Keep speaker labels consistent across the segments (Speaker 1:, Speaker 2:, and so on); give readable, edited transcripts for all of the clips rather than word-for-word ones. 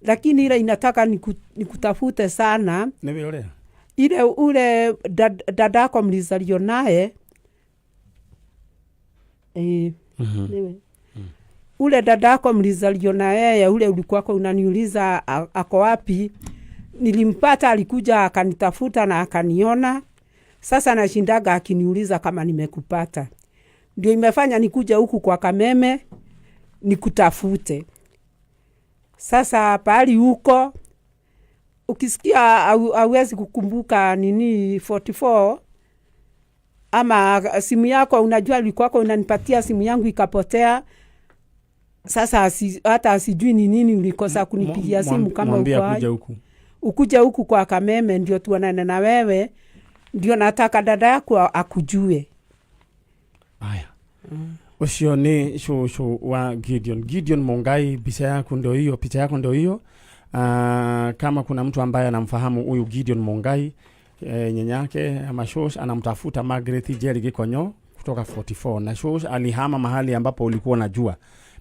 Speaker 1: lakini ile inataka nikutafute sana.
Speaker 2: Niwe ule?
Speaker 1: Ile ule dadako mlizalio naye. Niwe. Ule dadako mlizalio na yeye, ule ulikuwa unaniuliza ako wapi. Nilimpata, alikuja akanitafuta na akaniona. Sasa nashindaga akiniuliza kama nimekupata. Ndio imefanya nikuja huku kwa Kameme nikutafute. Sasa pahali huko ukisikia hauwezi kukumbuka nini 44 ama simu yako, unajua ulikuwa unanipatia simu yangu ikapotea. Sasa hata asijui ni nini ulikosa kunipigia simu kama uko ukuja huku kwa Kameme ndio tuonane na wewe. Ndio nataka dada yako akujue.
Speaker 2: Haya. Ucio ni shosho wa Gideon Mungai. Picha yako ndio hiyo. Kama kuna mtu ambaye anamfahamu huyu Gideon Mungai, nyenyake ama shosh anamtafuta Margaret Jerry Gikonyo kutoka 44, na shosh alihama mahali ambapo ulikuwa unajua.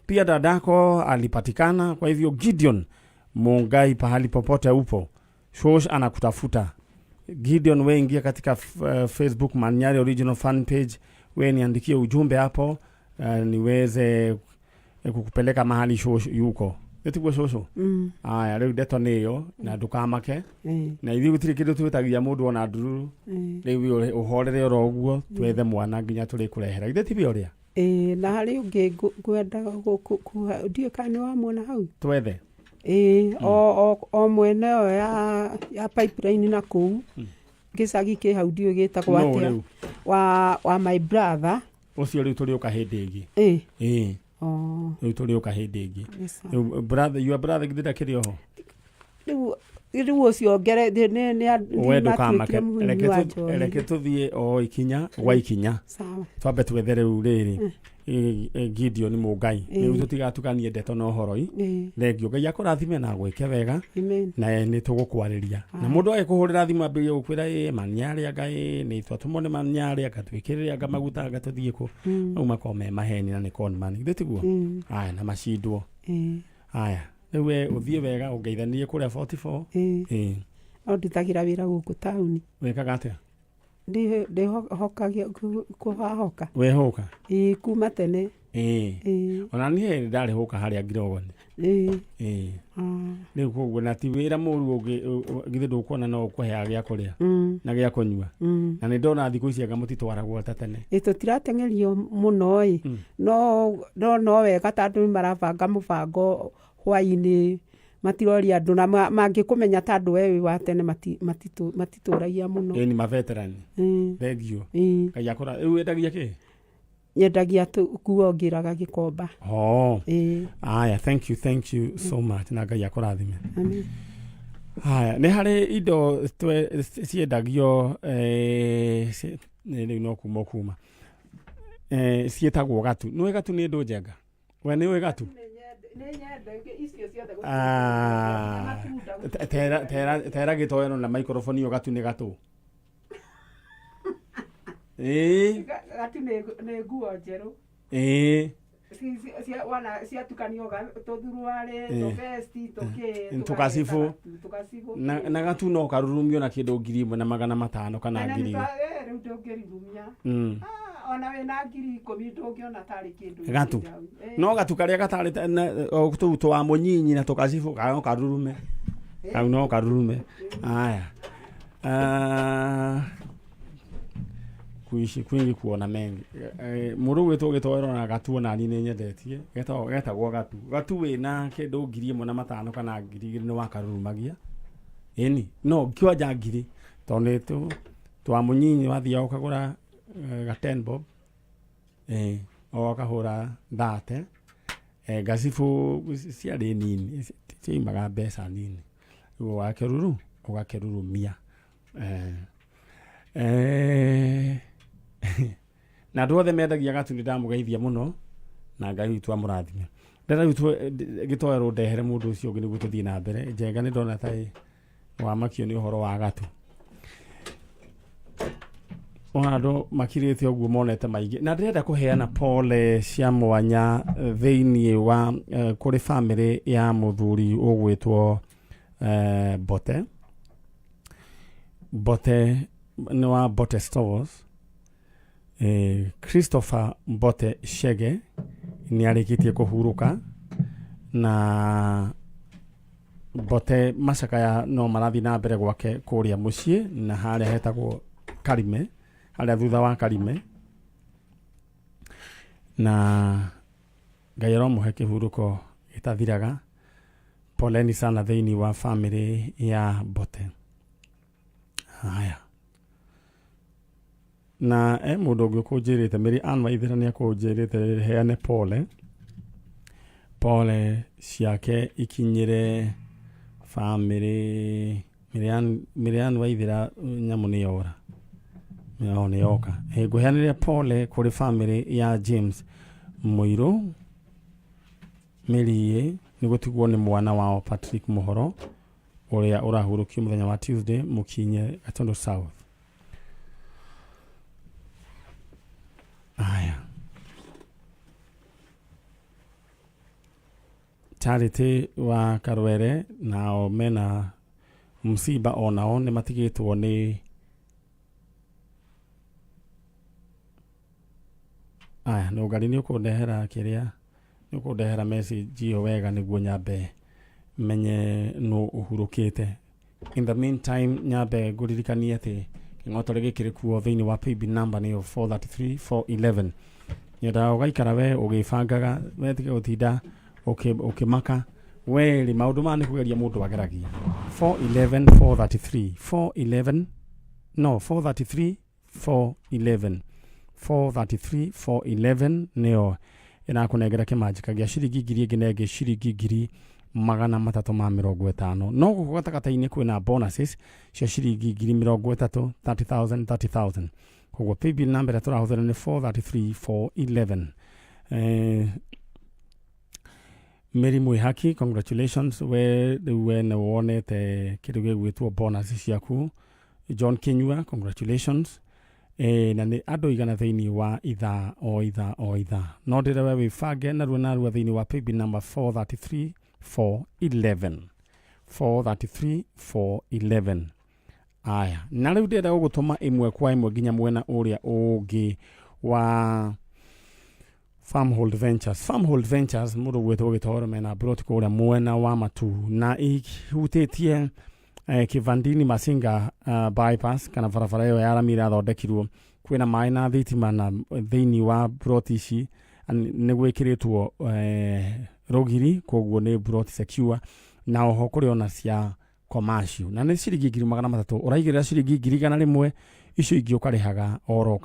Speaker 2: Pia dadako alipatikana. Kwa hivyo Gideon Mungai, pahali popote upo, shosh anakutafuta. Gideon, wewe ingia katika Facebook Man Nyari original fan page, wewe niandikie ujumbe hapo, niweze kukupeleka mahali shosh yuko. Eti shosho. Aya, leo deto neyo na dukamake. Na ithi gutiri kindu twitagia mundu ona ndururu. Leo uhorere oroguo twethe mwana nginya turi kurehera. Itheti bi oria.
Speaker 1: Na hari ungi gwenda ndio kani wa mwana hau.
Speaker 2: Twethe.
Speaker 1: O mwene o ya pipeline na kou. Gicagi ki hau ndio gitagwo atia. Wa my brother.
Speaker 2: Ucio riu turi ukahindi ingi. Riu turi ukahindi ingi. Brother, your brother githira kiri oho.
Speaker 1: Riu ucio ngere ni
Speaker 2: wedu kamake. Eleke tuthie o ikinya wa ikinya.
Speaker 1: Sawa.
Speaker 2: Twambe twethere uriri. Gideon Mungai. Riu tutigatukanie ndeto no horoi. Thengio Ngai akurathime na gwike wega. Na ni tugukwariria. Na mundu agikuhurira thimu ambirie gukwira Man Nyari Ngai ni twatumone Man Nyari akatwikiriria ngamaguta agatuthie ku. Uma kome maheni na ni con man. Githitiguo. Aya na macindwo. Aya. Ewe uthie wega ungeithanie kuria 44.
Speaker 1: Ndutagira wira guku tauni.
Speaker 2: Wekaga atia?
Speaker 1: Ndi hokagia kuhahoka.
Speaker 2: We hoka?
Speaker 1: Kuma tene.
Speaker 2: Ona nie ndari hoka haria ngirogoni. Ni kuguo na ti wira muru githe ndukuona no kuhea gya kuria na gya kunyua. Na ni ndona thiku ici ngamutitwaragwo ta tene.
Speaker 1: Tutiratengerio muno no wega tandu marabanga mubango hwaini matirori andu na mangikumenya tandu wewe wa tene matituragia muno.
Speaker 2: Ni maveteran. Thegio. Kaya kora endagia ki?
Speaker 1: Nyendagia kuongiraga gikomba.
Speaker 2: Aya, thank you so much. Na Ngai akurathime. Amen. Haya, ni hari indo ciendagio ni no kuma. Cietagwo gatu. Nwe gatu ni ndu njenga. We ni we gatu? Tera gitoero na microphone yo gatu ni gatu.
Speaker 1: Gatu ne guo njeru. Cia tukanio tuthuruare to vesti to ke
Speaker 2: tukasifu na gatu no karurumio na kindu 1,500 kana 1,000.
Speaker 1: Riu ndungirumia. Ona we na 10,000 ndungiona tari kindu.
Speaker 2: Gatu no gatu karia gatari tu twa munyinyi na tukasifu ka karurume. Au no karurume. Aya. Kuishi kwingi kuona mengi. Muru wetu gitwero na gatu na ni nyendetie. Getagwo gatu we na kindu 1,500 kana 2,000 ni wakarurumagia. No kioja 2,000 tonetu twa munyinyi wathia ukagura ga 10 bob. O kahura thate. Gasifu ciari nini. Tiimaga mbeca nini. Ugakerurumia. Na ndothe mendagia gatu ni ndamugeithia muno na Ngai witu amurathime. Ndera witu gitoero ndehere mundu ucio ngi niguo tuthii na mbere. Njenga ni ndona tai wa makio ni uhoro wa gatu. Onado makirite oguo monete maigi na ndirenda kuheana pole cia mwanya thiini wa kuri family ya muthuri ugwitwo Bote ni wa Bote Stores. Christopher Bote Shege ni arikitie kuhuruka na Bote macakaya no marathi na mbere gwake kuria mucii na haria hetagwo Karime, haria thutha wa Karime, na Ngai aromuhe kihuruko gitathiraga. Poleni sana thiini wa family ya Bote. Haya, na mundu ungi kunjirite Mary Ann Waithira ni akunjirite heane pole ciake ikinyire family. Mary Ann Waithira nyamu ni yora ni yoka nguheanire pole kuri family ya James Muiru Mirie ni gutigwo ni mwana wao Patrick Muhoro uria urahurukio muthenya wa Tuesday mukinye Gatondo South. Aya, Charity wa Karwere nao mena msiba onao ni matigitwo ni aya no ngari ni ukundehera kiria ni ukundehera message yo wega niguo nyambe menye no uhurukite. In the meantime nyambe nguririkanie ati king'otore gikiri kuo thiini wa PB number ni 433411. Nyenda ugaikara we ugibangaga wetige utinda ukimaka weri maundu mane kugeria mundu ageragia 433 nio irakunengera kimanjika gia ciringi ngiri ingi nenge ciringi ngiri 350. no guko gatakata-ini kwina bonuses cia ciringi ngiri 30,000 30,000. Koguo PB number ira turahuthira ni 433,411. Mary Mwihaki, congratulations. We na wonete kindu gigwitwo bonus ciaku. John Kinyua, congratulations. Na ni andu igana thiini wa itha. No ndire we wifange narua thiini wa PB number 433,411. 433,411. Aya, na riu ndira gugutuma imwe kwa imwe nginya mwena uria ungi wa Farmhold Ventures mundu gwitwo gitoro mena broti kuria mwena wa Matu na ihutitie Kivandini Masinga bypass kana barabara yo ya Ramira thondekirwo kwina mai na thitima na thiini wa broti ici ni gwikiritwo rogiri koguo ni broti secure na oho kuri ona cia commercial na ni ciringi 300,000 uraigirira ciringi 100,000 icio ingi ukarihaga oro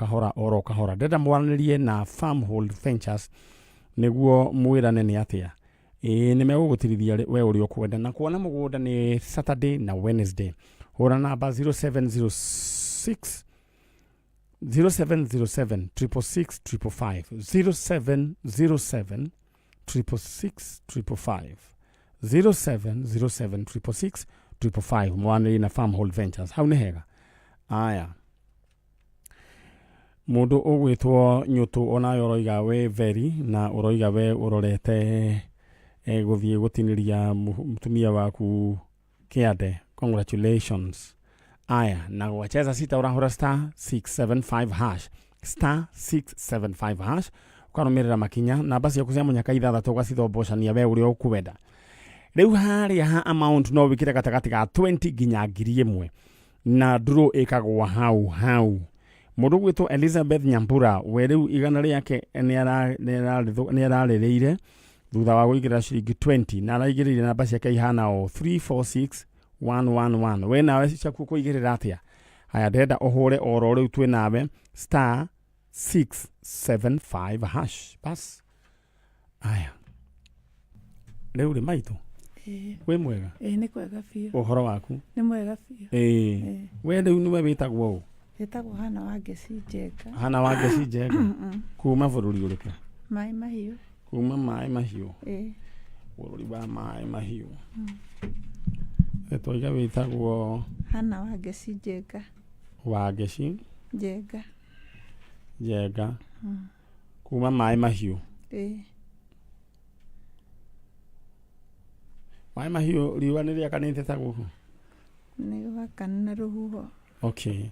Speaker 2: kahora ndenda mwaranirie na Farmhold Ventures niguo mwirane ni atia ni megugutithia we uri ukwenda na kuona mugunda ni Saturday na Wednesday. Hora namba 0707 666 555 0707 666 0707 666 555 mwaniri na Farmhold Ventures hau ni hega. Aya, mundu ugwitwo Nyutu ona yoroiga we veri na uroiga we urorete guthie gutiniria mutumia waku kiade. Congratulations. Aya, na wacheza sita urahura *675# ukarumirira makinya na basi ya kusia munyaka ithathatũ ugacithombocania we uri ukwenda. Riu haria ha amount no wikire gatagati ga 20 nginya 1,000 na draw ikagwa hau. Mundu gwitwo Elizabeth Nyambura we riu igana riake ni araririire thutha wa guigira ciringi 20 na araigirire namba ciake ihana o 346111. we nawe ciaku kuigirira atia? Haya, ndenda uhure oro riu twi nawe *675# bas. Aya, riu ri maitu we mwega
Speaker 3: ni kwega biũ.
Speaker 2: Uhoro waku
Speaker 3: Ni mwega biũ.
Speaker 2: We riu niwe witagwo u?
Speaker 3: Wĩtagwo Hana wa Ngeci Njenga.
Speaker 2: Hana wa Ngeci Njenga. Kuma bururi uriku?
Speaker 3: Maĩ Mahiũ.
Speaker 2: Kuma Maĩ Mahiũ. Bururi wa Maĩ Mahiũ. Twiga witagwo
Speaker 3: Hana wa Ngeci Njenga.
Speaker 2: Wa Ngeci
Speaker 3: Njenga.
Speaker 2: Njenga. Kuma maĩ mahiũ. Maĩ mahiũ riũa nĩ rĩakanĩte ta gũkũ?
Speaker 3: Nĩ gwakana na rũhuho.
Speaker 2: Okay.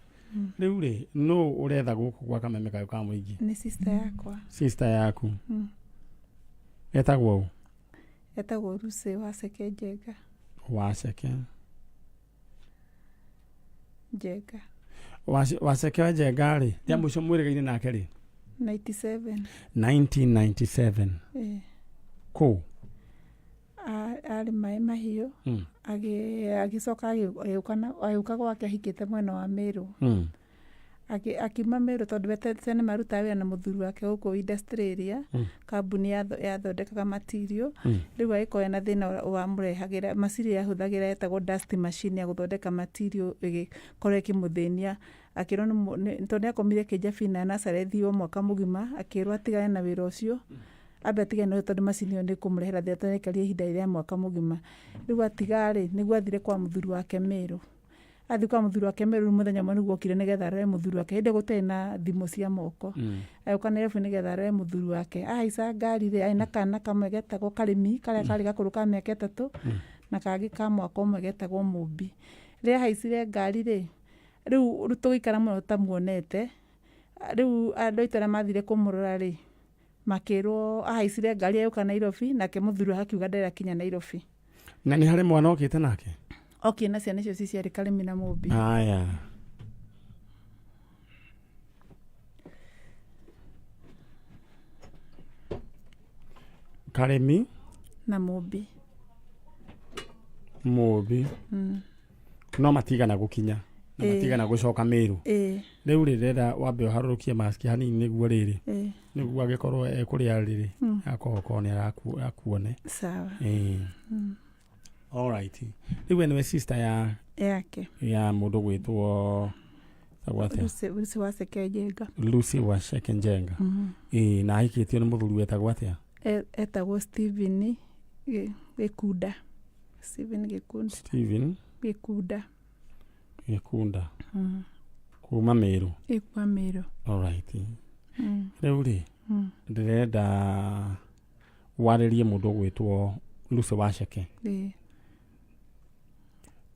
Speaker 2: Rĩu rĩ, nũ ũretha gũkũ gwa kameme kayo ka mũingĩ?
Speaker 3: Nĩ sister yakwa.
Speaker 2: Sister yaku. Etagwo ũ?
Speaker 3: Etagwo Lucy Waceke Njenga.
Speaker 2: Waceke.
Speaker 3: Njenga.
Speaker 2: Waceke Njenga rĩ, rĩa mũico mwĩrĩgaine nake rĩ?
Speaker 3: 97.
Speaker 2: 1997. Kũ?
Speaker 3: Arĩ maĩ mahiũ. Agĩcoka agĩũka gwake ahikĩte mwena wa Meru. Akiuma Meru tondũ tene marutaga wĩra na mũthuri wake gũkũ industry area, kambuni yathondekaga material. Rĩu agĩkorwo na thĩna wamũrehagĩra macini yahũthagĩra yetagwo dust machine ya gũthondeka material ĩgĩkorwo ĩkĩmũthĩnia. Akĩrwo tondũ nĩakomire Kĩjabi na Nazarethi o mwaka mũgima, akĩrwo atigane na wĩra ũcio. Ambe atigane nayo tondũ macini ĩyo nĩ kũmũrehera thĩna tondũ nĩaikarire ihinda rĩa mwaka mũgima. Rĩu atiga-rĩ, nĩguo athire kwa mũthuri wake Meru. Athiĩ kwa mũthuri wake Meru mũthenya ũmwe nĩguo okire nĩgetha arore mũthuri wake. Hĩndĩ gũtarĩ na thimũ cia moko. Agĩũka Nairobi nĩgetha arore mũthuri wake. Ahaica ngari-rĩ, arĩ na kana kamwe getagwo Karĩmi, karĩa karĩ gakũrũ ka mĩaka 3, na kangĩ ka mwaka ũmwe getagwo Mũmbi. Rĩrĩa ahaicire ngari-rĩ, rĩu tũgĩikara mũno tutamuonete. Rĩu andũ a itũũra mathire kũmũrora-rĩ, makĩrwo ahaicire ngari agĩũka Nairobi, nake mũthuri wake akiuga ndarakinya Nairobi.
Speaker 2: Na nĩ harĩ mwana okĩte nake?
Speaker 3: Okay, na ciana icio ciarĩ Karĩmi na Mũmbi.
Speaker 2: Aya. Karĩmi
Speaker 3: na Mũmbi.
Speaker 2: Mũmbi. No matigana gũkinya. Na matigana gũcoka Meru. Rĩu rĩrenda wambe ũharũrũkie maski hanini nĩguo rĩrĩ. Nĩguo agĩkorwo ekũrĩa rĩrĩ. Akorwo nĩ arakuone.
Speaker 3: Sawa.
Speaker 2: Alright. Rĩu nĩwe sister
Speaker 3: yake.
Speaker 2: Ya mũndũ gwĩtwo
Speaker 3: Lucy Waceke Njenga.
Speaker 2: Lucy Waceke Njenga. Na ahikĩtio nĩ mũthuri wetagwo atĩa?
Speaker 3: Etagwo Stephen Gĩkunda.
Speaker 2: Stephen Gĩkunda. Kuma Meru.
Speaker 3: Kuma Meru.
Speaker 2: Alright. Rĩu rĩ, ndĩrenda warĩrie mũndũ gwĩtwo Lucy Waceke.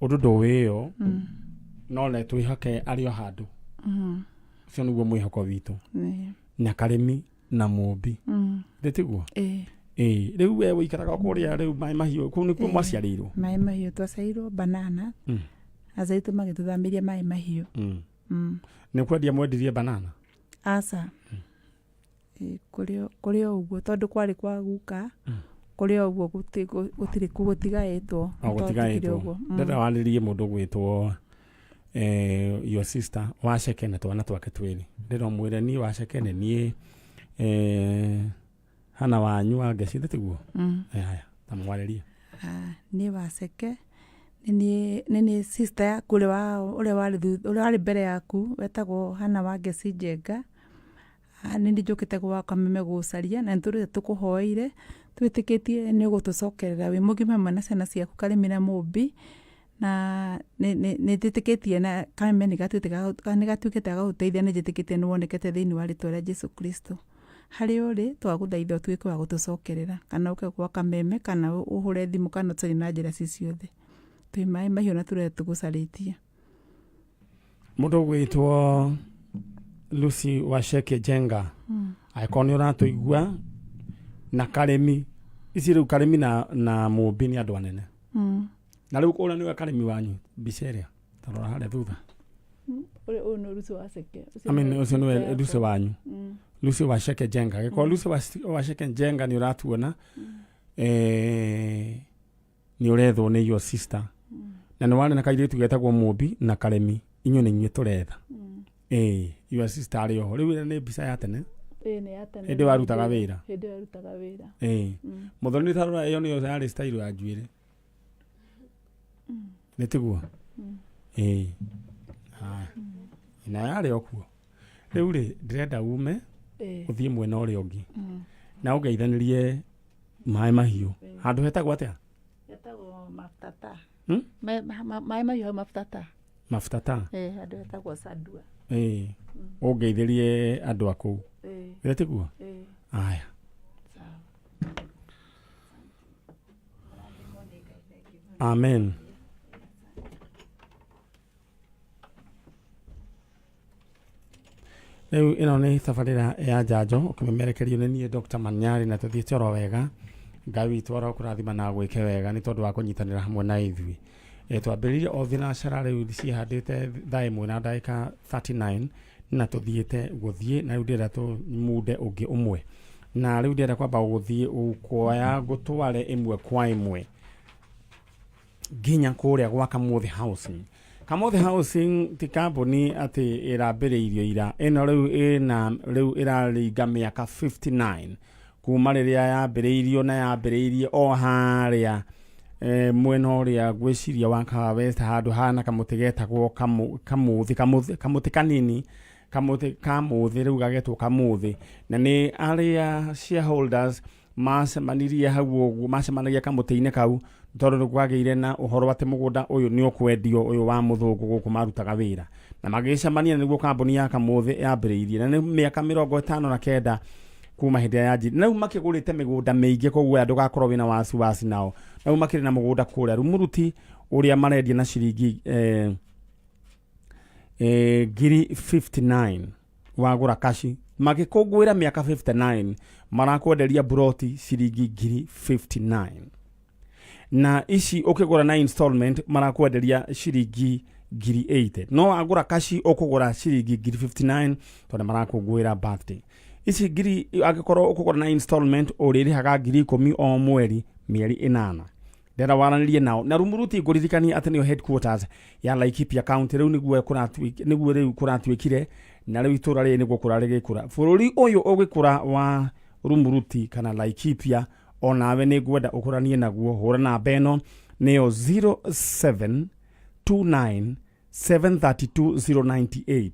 Speaker 2: Ũndũ ndũwĩyo, no le twĩhoke arĩ o handũ. Ũcio nĩguo mwĩhoko witũ. Na Karĩmi na Mũmbi. Ndĩtiguo? Rĩu we wĩikaraga kũrĩa rĩu maĩ mahiũ, kũu nĩkuo mwaciarĩirwo?
Speaker 3: Maĩ mahiũ twaciarĩirwo Banana. Aciari aitũ magĩtũthamirie maĩ mahiũ.
Speaker 2: Nĩ kwendia mwendirie Banana?
Speaker 3: Aca. Kũrĩ o ũguo tondũ kwarĩ kwa guka. Kũrĩ o ũguo gũtigaĩtwo.
Speaker 2: Gũtigaĩtwo. Ndĩrenda warĩrie mũndũ gwĩtwo your sister Waceke na twana twake twĩrĩ. Ndĩrenda mwĩre niĩ Waceke nĩ niĩ hana wanyu wa Ngeci ndĩtiguo? Haya, tamwarĩrie.
Speaker 3: Niĩ Waceke nĩ sister yaku ũrĩa warĩ mbere yaku wetagwo Hana wa Ngeci Njenga. Nĩ njũkĩte gwa Kameme gũcaria na nĩtũrĩte tũkũhoeire twĩtĩkĩtie nĩ ũgũtũcokerera wĩ mũgima mwana ciana ciaku Karĩmi na Mũmbi, na nĩ njĩtĩkĩtie na Kameme nĩ gatuĩkĩte agagũteithia, nĩ njĩtĩkĩtie nĩ wonekete thĩinĩ wa rĩtwa rĩa Jesũ Kristo. Harĩ ũrĩ twagũthaitha ũtuĩke wa gũtũcokerera kana ũke gwa Kameme kana ũhũre thimũ kana ũtarĩ na njĩra ciothe. Twĩ maĩ mahiũ na tũrĩa tũgũcarĩtie.
Speaker 2: Mũndũ gwĩtwo Lucy Waceke Njenga. Angĩkorwo nĩ ũratũigua na Karĩmi, ici rĩu Karĩmi na Mũmbi nĩ andũ anene. Na rĩu ũrĩa nĩwe Karĩmi wanyu mbica ĩrĩa tarora harĩa thutha.
Speaker 3: Ũyũ nĩ Lucy Waceke.
Speaker 2: Ũcio nĩwe Lucy wanyu. Lucy Waceke Njenga. Angĩkorwo Lucy Waceke Njenga nĩ ũratuona, nĩ ũrethwo nĩ your sister. Na nĩ warĩ na kairĩtu getagwo Mũmbi na Karĩmi. Inyuĩ nĩ inyuĩ tũretha. Your sister arĩ oho. Rĩu nĩ mbica ya tene.
Speaker 3: Nĩ ya tene.
Speaker 2: Hĩndĩ warutaga wĩra.
Speaker 3: Hĩndĩ warutaga wĩra.
Speaker 2: Mũthoni nĩ tarora ĩyo nĩyo yarĩ style ya njuĩrĩ. Nĩtiguo? Na yarĩ okuo. Rĩu rĩ ndĩrenda ume ũthiĩ mwena ũrĩa ũngĩ. Na ũngeithanĩrie maĩ mahiũ. Handũ hetagwo atĩa?
Speaker 3: Hetagwo Mafutata. Maĩ mahiũ hau Mafutata.
Speaker 2: Mafutata?
Speaker 3: Handũ hetagwo Sadua.
Speaker 2: Ũngeithĩrie andũ akũu. Tiguo? Aya. Amen. Rĩu ĩno nĩ tabarĩra ya njanjo ũkĩmemerekerio nĩ niĩ Dr. Man Nyari na tũthiĩte oro wega. Ngai witũ arokũrathima na gwĩke wega nĩ tondũ wa kũnyitanĩra hamwe na ithuĩ. Twambĩrĩirie o thinacara rĩu cihandĩte thaa 1:39 na tũthiĩte gũthiĩ na rĩu ndĩrenda tũmunde ũngĩ ũmwe. Na rĩu ndĩrenda kwamba gũthiĩ kuoya gũtware ĩmwe kwa ĩmwe nginya kũrĩa gwa Kamuthi Housing. Kamuthi Housing ti kambuni atĩ ĩrambĩrĩirio ira. Ĩno rĩu ĩraringa mĩaka 59 kuma rĩrĩa yambĩrĩirio na yambĩrĩirie o harĩa mwena ũrĩa gwĩciria wa Kawa West handũ hana kamũtĩ getagwo kamũtĩ kanini, kamũtĩ kamũthĩ rĩu gagetwo Kamuthi. Na nĩ arĩa shareholders macemanirie hau ũguo macemanagia kamũtĩ-inĩ kau tondũ nĩ kwagĩire na ũhoro atĩ mũgũnda ũyũ nĩ ũkwendio ũyũ wa mũthũngũ gũkũ marutaga wĩra. Na magĩcemania nĩguo kambuni ya Kamuthi yambĩrĩirie na nĩ mĩaka 59 kuma hĩndĩ ya njiri. Na rĩu makĩgũrĩte mĩgũnda mĩingĩ koguo andũ gakorwo wĩna wasiwasi nao. Na rĩu makĩrĩ na mũgũnda kũrĩa Rumuruti ũrĩa marendia na ciringi 59,000 wagũra kashi. Magĩkũngũĩra mĩaka 59 marakwenderia buroti ciringi 59,000. Na ici ũkĩgũra na installment marakwenderia ciringi 80,000. No agũra kashi ũkũgũra ciringi 59,000 tondũ marakũngũĩra birthday. Ici agĩkorwo ũkũgũra na installment ũrĩrĩhaga 10,000 o mweri mĩeri 8. Ndĩrenda waranĩrie nao. Na Rumuruti ngũririkanie atĩ nĩyo headquarters ya Laikipia County. Rĩu nĩguo rĩu kũratuĩkire na rĩu itũra rĩrĩ nĩguo kũrarĩgĩkũra. Bũrũri ũyũ ũgĩkũra wa Rumuruti kana Laikipia onawe nĩ ngwenda ũkũranie naguo. Hũra namba ĩno nĩyo 0729 732 098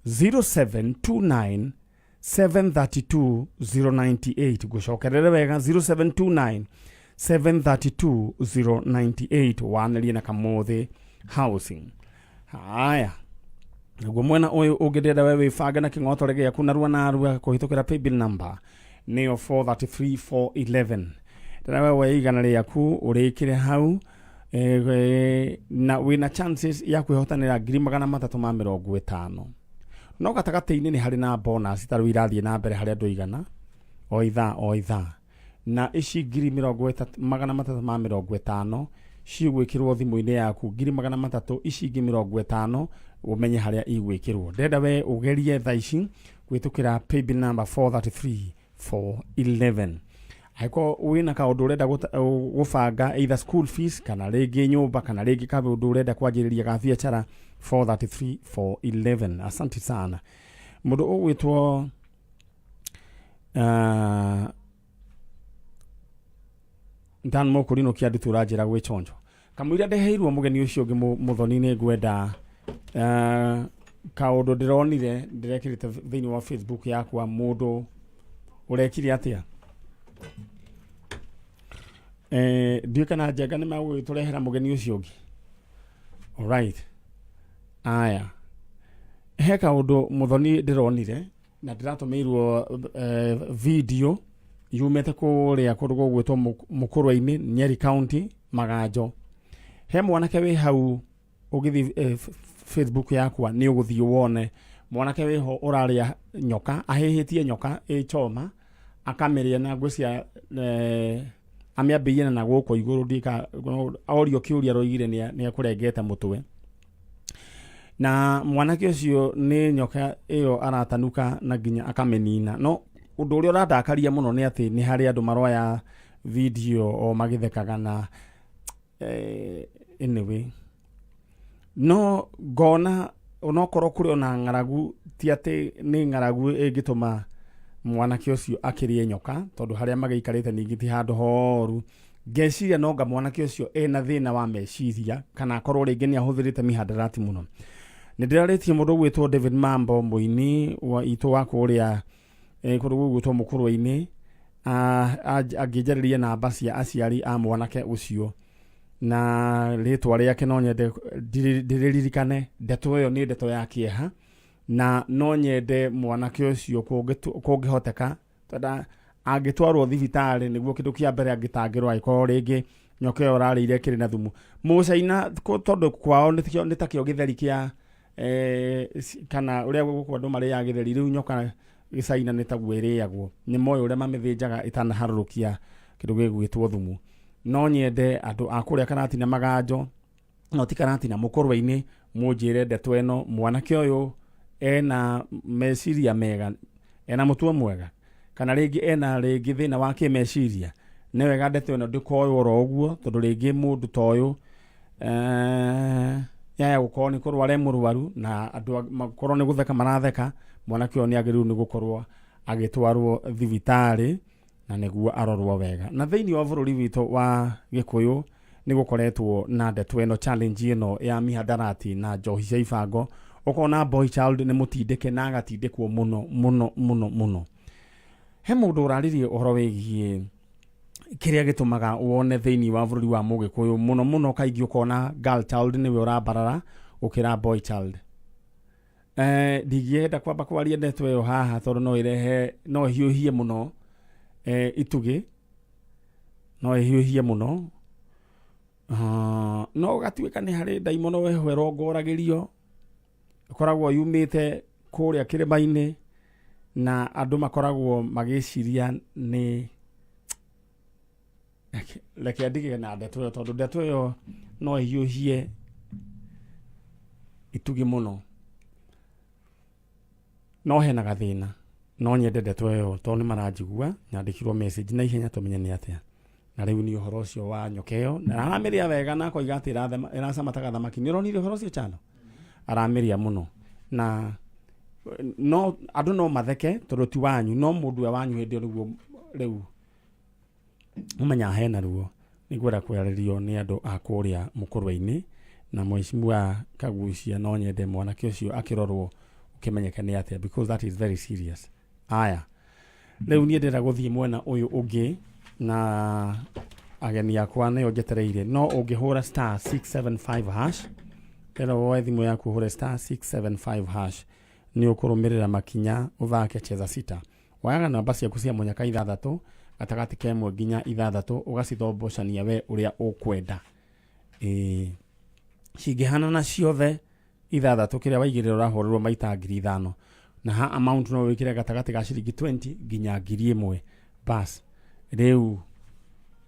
Speaker 2: 0729 732 098. Gũcokerere wega 0729 732 098 wanĩrie na Kamuthi Housing. Haya. Naguo mwena ũyũ ũngĩenda we wĩbanga na kĩng'otore gĩaku narua kũhĩtũkĩra paybill number nĩyo 433411. Ndĩrenda we igana rĩaku ũrĩkĩre hau na wĩna chances ya kwĩhotanĩra 350,000. No gatagatĩ-inĩ nĩ harĩ na bonus tarũ irathiĩ na mbere harĩ andũ igana o ithaa. Na ici 350,000 cigwĩkĩrwo thimũ-inĩ yaku 300,000 ici ingĩ 50 ũmenye harĩa igwĩkĩrwo. Ndĩrenda we ũgerie thaa ici gwĩtũkĩra paybill number 433411. Haiko wĩna kaũndũ ũrenda gũbanga either school fees kana rĩngĩ nyũmba kana rĩngĩ kaũndũ ũrenda kwanjĩrĩria ga biacara 433411. Asante sana. Mũndũ ũgwĩtwo Dan Mokorino kĩandũ tũranjĩra gwĩ chonjo. Kamũira ndeheirwo mũgeni ũcio ũngĩ mũthoni-inĩ ngwenda kaũndũ ndĩronire ndĩrekĩrĩte thĩinĩ wa Facebook yakwa mũndũ ũrekire atĩa. Ndiũ kana njenga nĩ magũgĩtũrehera mũgeni ũcio ũngĩ. Alright. Aya. He kaũndũ mũthoni ndĩronire na ndĩratũmĩirwo video yumĩte kũrĩa kũndũ gũgwĩtwo Mũkũrwa-inĩ Nyeri County Maganjo. He mwanake wĩ hau ũgĩthiĩ Facebook yakwa nĩ ũgũthiĩ wone mwanake wĩho ũrarĩa nyoka ahĩhĩtie nyoka choma akamĩrĩa na ngwĩcia amĩambĩire na gũkũ igũrũ ndika orio kĩũria roigire nĩ ekũrengete mũtwe. Na mwanake ũcio nĩ nyoka ĩyo aratanuka na nginya akamĩnina. No ũndũ ũrĩa ũrandakaria mũno nĩ atĩ nĩ harĩ andũ maroya video o magĩthekaga na anyway. No ngona onokorwo kũrĩ ona ng'aragu ti atĩ nĩ ng'aragu ĩngĩtũma mwanake ũcio akĩrĩe nyoka tondũ harĩa magĩikarĩte ningĩ ti handũ horu. Ngeciria no nga mwanake ũcio ena thĩna wa meciria kana akorwo rĩngĩ nĩ ahũthĩrĩte mihadarati mũno. Nĩ ndĩrarĩtie mũndũ gwĩtwo David Mambo mũini wa itũ wa kũrĩa kũndũ gwĩtwo Mũkũrwa-inĩ angĩnjarĩria namba cia aciari a mwanake ũcio na rĩtwa rĩake no nyende ndĩrĩririkane. Ndeto ĩyo nĩ ndeto ya kĩeha na no nyende mwanake ucio kungihoteka tonda angitwarwo thibitari niguo kindu kia mbere angitangirwo aikorwo ringi nyoka iyo rarire kiri na thumu mucaina tondu kwao ni takio githeri kia kana uria guku andu maria githeri riu nyoka gicaina ni taguo iriagwo ni moyo uria mamithinjaga itanaharurukia kindu gigwitwo thumu no nyende andu akuria karatina maganjo no ti karatina mukorwa-ini munjire ndeto ino mwanake uyu ena meciria mega ena mutuo mwega kana ringi ena ringi thina wa kimeciria ni wega ndeto ino ndikoyo ro uguo tondu ringi mundu toyo yaya gukorwo ni kurware murwaru na andu makorwo ni gutheka maratheka mwanake uyu ni agiru ni gukorwo agitwarwo thibitari na niguo arorwo wega na thiini wa bururi witu wa Gikuyu ni gukoretwo na ndeto ino challenge ino ya mihadarati na njohi cia ibango ukona boy child ni mutindike na agatindikwo muno he mundu uraririe uhoro wigie kiria gitumaga wone thiini wa bururi wa Mugikuyu muno kaingi ukona girl child ni we urabarara ukira boy child ndigienda kwamba kwaria ndeto iyo haha tondu no hiuhie muno itugi no hiuhie muno no gatuika ni hari daimono wewe rongoragirio koragwo yumite kuria kirima-ini na andu makoragwo magiciria ni leke ndige na ndeto iyo tondu ndeto iyo no hiuhie itugi muno no hena gathina no nyende ndeto iyo tondu ni maranjigua nyandikirwo message na ihenya tumenye ni atia na riu ni uhoro ucio wa nyokeo na aramiria wega na koiga ati iracamataga thamaki ni uronire uhoro ucio chano aramiria muno na no andu no matheke tondu ti wanyu no mundu wanyu hindi niguo riu umenya hena ruo nigwira kwaririo ni andu akuria mukurwa-ini na mheshimiwa Kagucia no nyende mwanake ucio akirorwo ukimenyeka ni atia because that is very serious aya riu ni ndira guthie mwena uyu ungi na ageni yakwa nayo njetereire no ungihura *675 hash era woe thimu yaku hure *675 hash ni ukurumirira makinya uthake cheza sita wayaga namba ciaku cia munyaka 6 gatagati kemwe nginya 6 ugacithombocania we uria ukwenda cingihana na ciothe 6 kiria waigirira urahurirwo maita 5,000 na ha amount no wikire gatagati ga ciringi 20 nginya 1,000 bas riu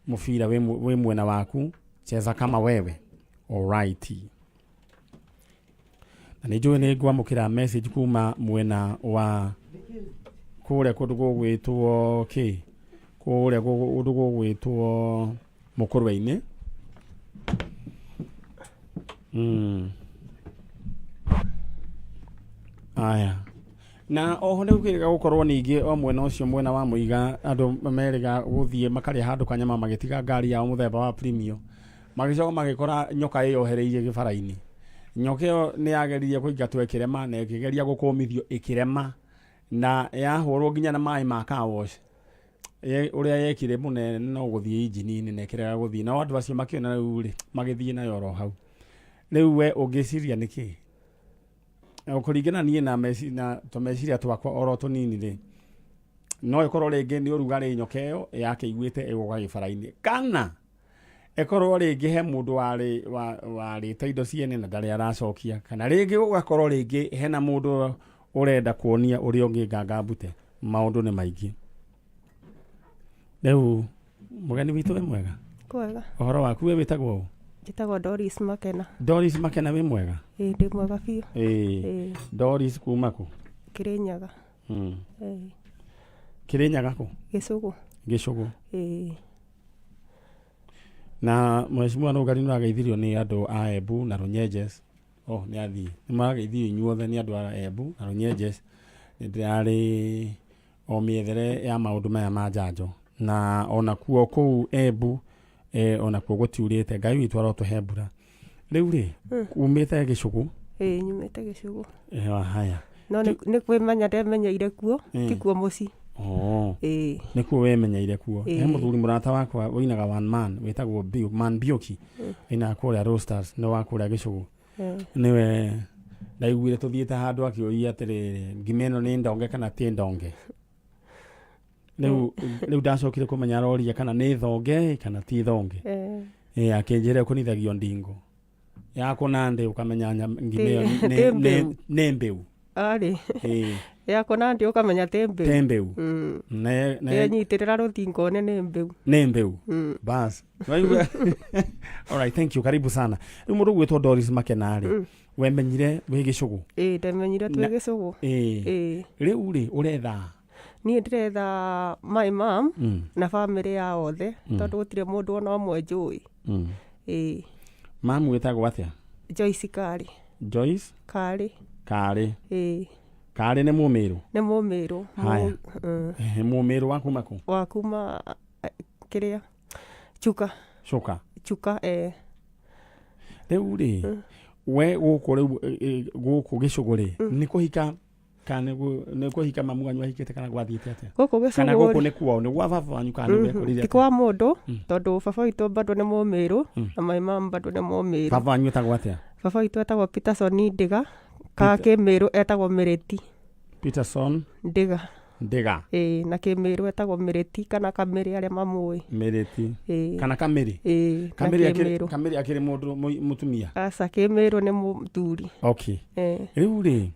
Speaker 2: mufira we mwena waku cheza kama wewe alright na nijo ni gwamukira message kuma mwena wa kuria kundu gugwitwo kuria kundu gugwitwo mukurwa-ini aya na oho nä gukiriga gukorwo ningi o mwena ucio mwena wa muiga andu meriga guthie makari handu kanyama magitiga ngari yao muthemba wa premium magicoka magikora nyoka iyo hereirie gibara-ini nyoka iyo ni yageririe kuingatwo ikirema na ikigeria gukumithio ikirema na yahurwo nginya na mai ma car wash uria yekire munene no guthie injini-ini na ikirega guthie na andu acio makiona riu ri magithie nayo ro hau riu we ungiciria niki ukuringana nie na na tumeciria twakwa oro tunini ri no ikorwo ringi ni urugari nyokeo yake iguite iguga gibara-ini kana ikorwo ringi he mundu wari taindo ciene na ndari aracokia kana ringi ugakorwo ringi hena mundu urenda kuonia uria ungi ngangambute maundu ni maingi riu mugeni witu we mwega
Speaker 3: kwega
Speaker 2: uhoro waku we witagwo
Speaker 3: njitagwo Doris Makena.
Speaker 2: Doris Makena we mwega
Speaker 3: ndi mwega biu
Speaker 2: Doris kuma ku
Speaker 3: Kirinyaga
Speaker 2: Kirinyaga ku Gicugu na mheshimiwa no gari no ageithirio ni andu a Embu na Runyenjes ni athii ni magaithio inyuothe ni andu a Embu na Runyenjes ndirari o miethere ya maundu maya ma njanjo na ona kuo kuu Embu ona kuo gutiurite ngai witu arotuhe mbura riu ri umite Gicugu
Speaker 3: nyumite Gicugu
Speaker 2: haya
Speaker 3: no ni kwimenya ndemenyeire kuo ti kuo muci
Speaker 2: ni kuo wemenyeire kuo he muthuri murata wakwa winaga one man witagwo Man Bioki ina kuria Roasters no wakuria Gicugu niwe ndaiguire tuthiite handu akioria atiriri ngima ino ni ndonge kana ti ndonge riu ndacokire kumenya aroria kana ni thonge kana ti thonge akinjira kunithagio ndingo yako nande ukamenya ngima iyo ni mbiu
Speaker 1: ari yako nande ukamenya ti mbiu ne nyitirira ruthingo ni mbiu bas alright, thank you, karibu sana. Riu mundu gwitwo Doris Makenari wemenyire wi gicugu ndamenyire twi gicugu
Speaker 2: riu ri uretha
Speaker 1: niä ndiretha my mom na family ya othe tondu gutire mundu ona umwe njui
Speaker 2: mamu witagwo atia?
Speaker 1: Joyce Kari.
Speaker 2: Joyce
Speaker 1: Kari
Speaker 2: Kari ni mumiru?
Speaker 1: Ni mumiru.
Speaker 2: Haya. Mumiru wa kuma ku?
Speaker 1: Wa kuma kiria Chuka
Speaker 2: riu ri we guku gicugu ri ni kuhika kana ni kuhika mamu wanyu ahikite kana gwathiite atia?
Speaker 1: Guku gicugu
Speaker 2: kana guku ni kwao ni gwa baba wanyu kana ni wekurire?
Speaker 1: Ti kwa mundu tondu baba witu bado ni mumiru na my mom bado ni mumiru.
Speaker 2: Baba wanyu etagwo atia?
Speaker 1: Baba witu etagwo Peterson Ndiga ka kimiru etagwo Mireti.
Speaker 2: Peterson
Speaker 1: Ndiga na kimiru etagwo Mireti kana Kamiri aria mamui.
Speaker 2: Mireti kana Kamiri? Kamiri akiri mundu mutumia?
Speaker 1: Asa kimiru ni muthuri.
Speaker 2: Okay. Riu ri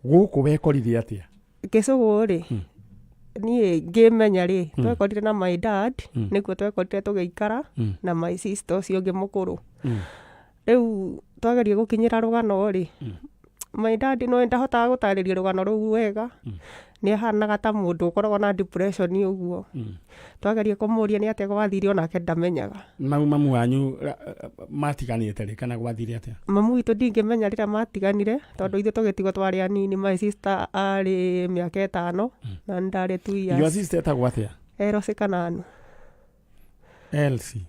Speaker 2: guku wekorire atia?
Speaker 1: Gicugu ri niä ngimenya ri twekorire na my dad nikuo twekorire tugiikara na my sister ucio ungi mukuru. Riu twagerie gukinyira rugano ri my dad no ndahotaga gutariria rugano ruu wega ni ahanaga ta mundu ukoragwo na depression uguo. Twagerie kumuria ni atia gwathire onake ndamenyaga.
Speaker 2: Mamu wanyu matiganite ri kana gwathire atia?
Speaker 1: Mamu witu ndingimenya rira matiganire tondu ithu tugitigwo twari anini. My sister ari miaka 5 na ndari 2 years.
Speaker 2: Your sister etagwo atia?
Speaker 1: Elsie Kananu.
Speaker 2: Elsie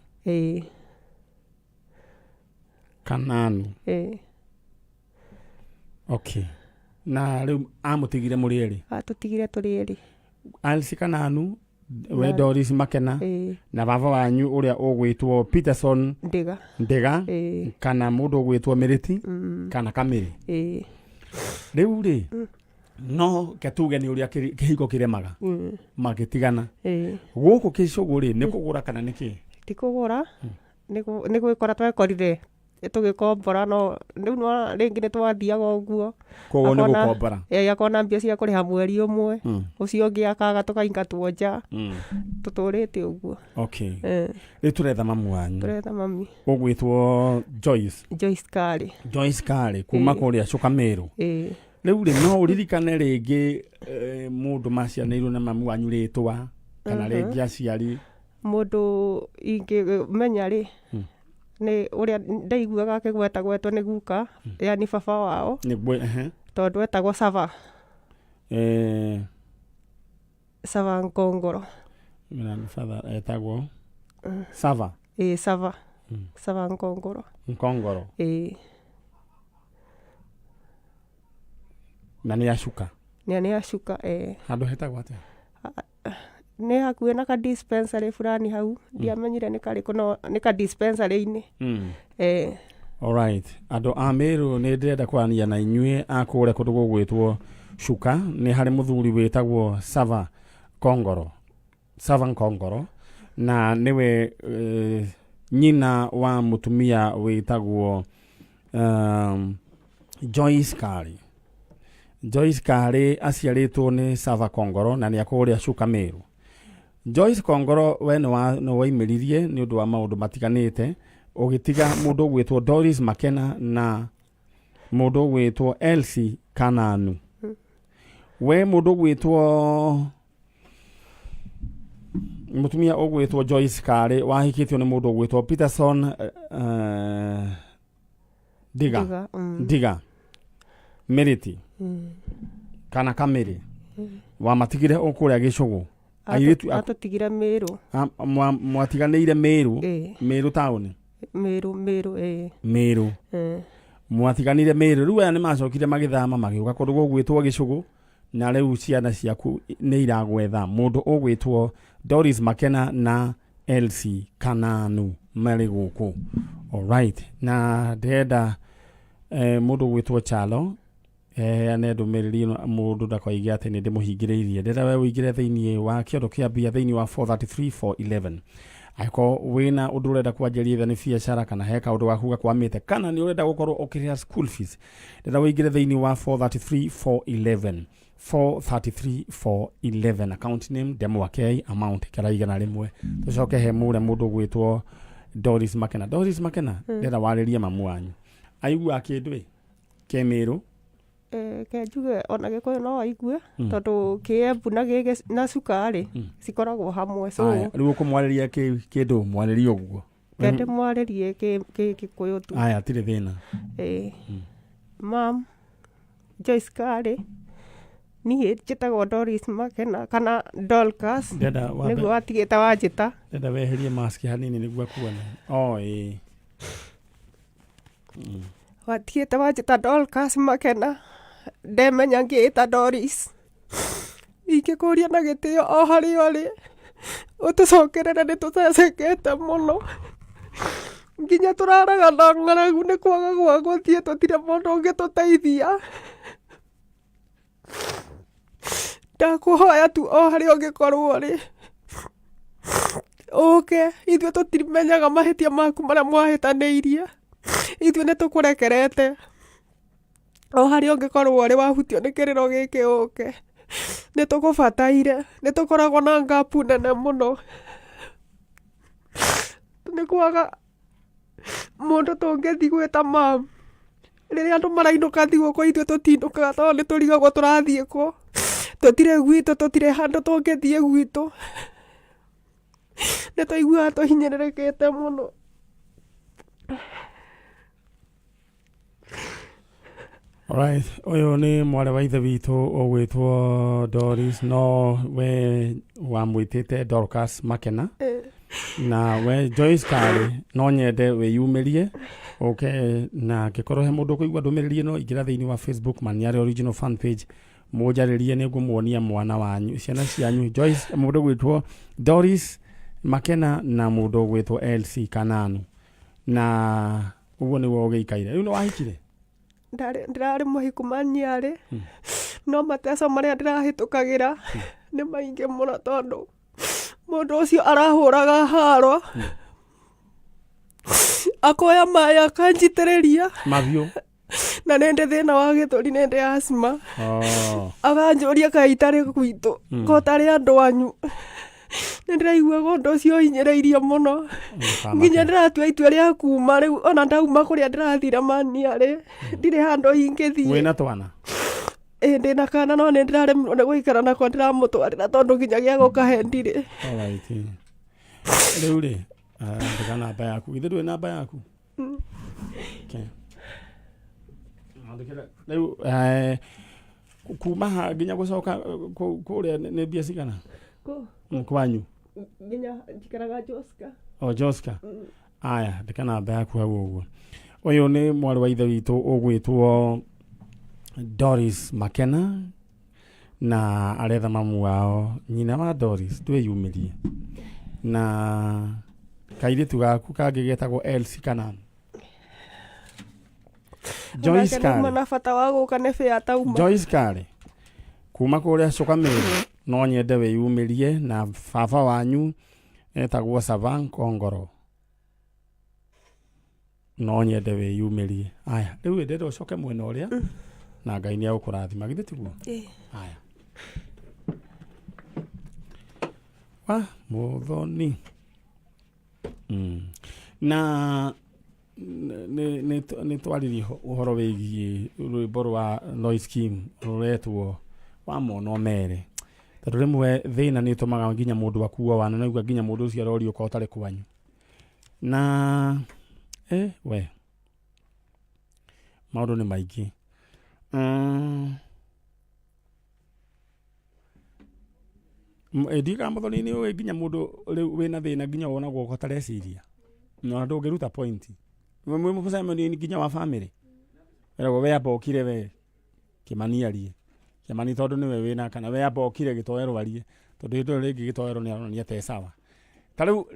Speaker 2: Kananu. Okay. Na riu amutigire muri eri?
Speaker 1: Tutigire turi eri.
Speaker 2: Elsie Kananu we Doris Makena na baba wanyu uria ugwitwo Peterson Ndiga kana mundu ugwitwo Mireti kana Kamiri. Riu ri no ketuge ni uria kihiko kiremaga magitigana guku gicugu ri ni kugura kana niki?
Speaker 1: Ti kugura ni gwikora twekorire tugikombora no riu no ringi ni twathiaga uguo
Speaker 2: koguo ni gukombora
Speaker 1: akona mbia cia kuriha mweri umwe ucio ungi akaga tukainga tuonja tuturite uguo.
Speaker 2: Okay. Riu turetha mamu wanyu?
Speaker 1: Turetha mami
Speaker 2: ugwitwo Joyce Kari kuma kuria Cukamiru. Riu ri no uririkane ringi mundu macianirwo na mamu wanyu ritwa kana ringi aciari? Mundu
Speaker 1: ingimenya ri ni uria ndaiguaga akigwetagwetwo ni guka yani baba wao tondu etagwo Sava Nkongoro.
Speaker 2: Father etagwo Sava
Speaker 1: Sava Nkongoro.
Speaker 2: Na ni acuka handu hetagwo atia?
Speaker 1: Ni hakuhe na ka dispensary fulani hau ndiamenyire ni kariku no ni ka dispensary-ini.
Speaker 2: Alright, andu a Meru ni ndirenda kwarania na inyue akuria kundu gugwitwo Cuka ni hari muthuri witagwo Sava Nkongoro na niwe nyina wa mutumia witagwo Joyce Kari aciaritwo ni Sava Nkongoro na ni akuria Cuka Meru. Joyce Kongoro we no waimiririe ni undu wa maundu matiganite ugitiga mundu gwitwo Doris Makena na mundu gwitwo Elsie Kananu. We mundu gwitwo mutumia ugwitwo Joyce Kari wahikitio ni mundu gwitwo Peterson Ndiga Miriti kana Kamiri wa matigire okuria gicugu
Speaker 1: atutigire Meru
Speaker 2: mwatiganire Meru town Meru mwatiganire Meru riu aya ni macokire magithama magiuka kundu gugwitwo gicugu na riu ciana ciaku ni iragwetha mundu ugwitwo Doris Makena na Elsie Kananu mari guku. Alright, na ndenda mundu gwitwo Chalo ane ndumiriri mundu ndakoige ati ni ndimuhingiriirie ndira we wigire thiini wa kiondo kia bia thiini wa 433-411 aiko wina undu urenda kwanjiria ni biacara kana heka undu waku gakwamite kana ni urenda gukorwo ukiriha school fees ndira wigire thiini wa 433-411 433-411 account name demo okay amount karaigana rimwe tucoke he mure mundu gwitwo Doris Makena ndira waririe mamu wanyu aigua kindu kemiru
Speaker 4: kenjuge ona gikoyo no aigue tondu kiembu na cukari cikoragwo hamwe so
Speaker 2: riu ukumwariria kindu mwaririe uguo
Speaker 4: kende mwaririe gikuyu tu
Speaker 2: aya tiri thina
Speaker 4: mam Joyce Kare ni njitagwo Doris Makena kana Dolcas niguo watigite wanjita
Speaker 2: ndenda weherie mask hanini niguo kuona
Speaker 4: watigite wanjita Dolcas Makena ndemenya ngiita Doris ingikuria na gitio o hari ori utucokerere ni tutecekete muno nginya turaraga na ng'aragu ni kwaga gwa guthie tutire mundu ungituteithia ndakuhoya tu o hari ungikorwo ri uke ithuĩ tutimenyaga mahitia maku maria mwahĩtanĩirie ithuĩ nĩ tũkũrekerete o harĩa ũngĩkorwo ũrĩ wahutio nĩ kĩrĩro gĩkĩ ũke nĩ tũkũbataire nĩ tũkoragwo na ngapu nene mũno nĩ kwaga mũndũ tũngĩthi gwĩta mam rĩrĩa andũ marainũka thigũkũ ithuĩ tũtinũkaga tondũ nĩ tũrigagwo tũrathiĩ kũ tũtirĩ gwitũ tũtirĩ handũ tũngĩthiĩ gwitũ nĩ tũiguaga tũhinyĩrĩrĩkĩte mũno
Speaker 2: alright uyu ni mware wa ithe witu ugwitwo Doris no we wamwitite Dorcas Makena na we Joyce Kare no nyende wiyumirie okay na gikorwo he mundu kuigua ndumiririe no ingira thiini wa Facebook Man Nyari original fan page mujaririe ni ngumuonia mwana wanyu ciana cianyu Joyce mundu gwitwo Doris Makena na mundu gwitwo LC Kananu na uguo ni wo gikaire riu no wahikire
Speaker 4: ndirari muhiku Man Nyari no mateso maria ndirahitukagira ni maingi muno tondu mundu ucio arahuraga haro akoya mai akanjitiriria
Speaker 2: mavio
Speaker 4: na nende thina wa githuri nende asthma aganjuria kaitari gwitu ko tari andu anyu ndiraigua gundu ucio hinyiriirie muno nginya ndiratua itua ria kuma riu ona ndauma kuria ndirathira Man Nyari ndire handu ingithie
Speaker 2: wina twana
Speaker 4: ndina kana no ndiraremwo ni guikara nako ndiramutwarira tondu nginya gia gukahe ndire
Speaker 2: alright riu ri ndika namba yaku ithe ndui namba yaku okay riu kuma nginya gucoka kuria ni mbia cigana kwanyu
Speaker 4: nginya njikaraga Joska
Speaker 2: Joska aya ndika namba yaku hau uguo uyu ni mwari wa ithe witu ugwitwo Doris Makena na aretha mamu wao nyina wa Doris twiyumirie na kairitu gaku kangĩgetagwo LC Kananu Joyce Kare
Speaker 4: na bata wa gũka nĩ bĩa tauma
Speaker 2: Joyce Kare kuma kũrĩa Cukamĩrĩ no nyende wĩyumĩrie na baba wanyu etagwo Savan Kongoro no nyende wĩyumĩrie aya rĩu ndĩrenda ũcoke mwena ũrĩa na Ngai nĩ agũkũrathima githĩ tiguo aya wa muthoni na nĩ twaririe ũhoro wĩgiĩ rwĩmbo rwa Noise Kim rũretwo wa mono mere tondũ rĩmwe thĩna nĩ ũtũmaga nginya mũndũ akuo wana na igua nginya mũndũ ũcio arorio ko ũtarĩ kwanyu na we maũndũ nĩ maingĩ ndiga muthoni ni we nginya mundu wina thina nginya wona gwoko tareciria no ndũngĩruta point mwe mũcemani nginya wa family eragwo we abokire we kimaniarie kimani tondu niwe wina kana we abokire gitoero arie tondu indo ringi gitoero ni aronia te sawa tariu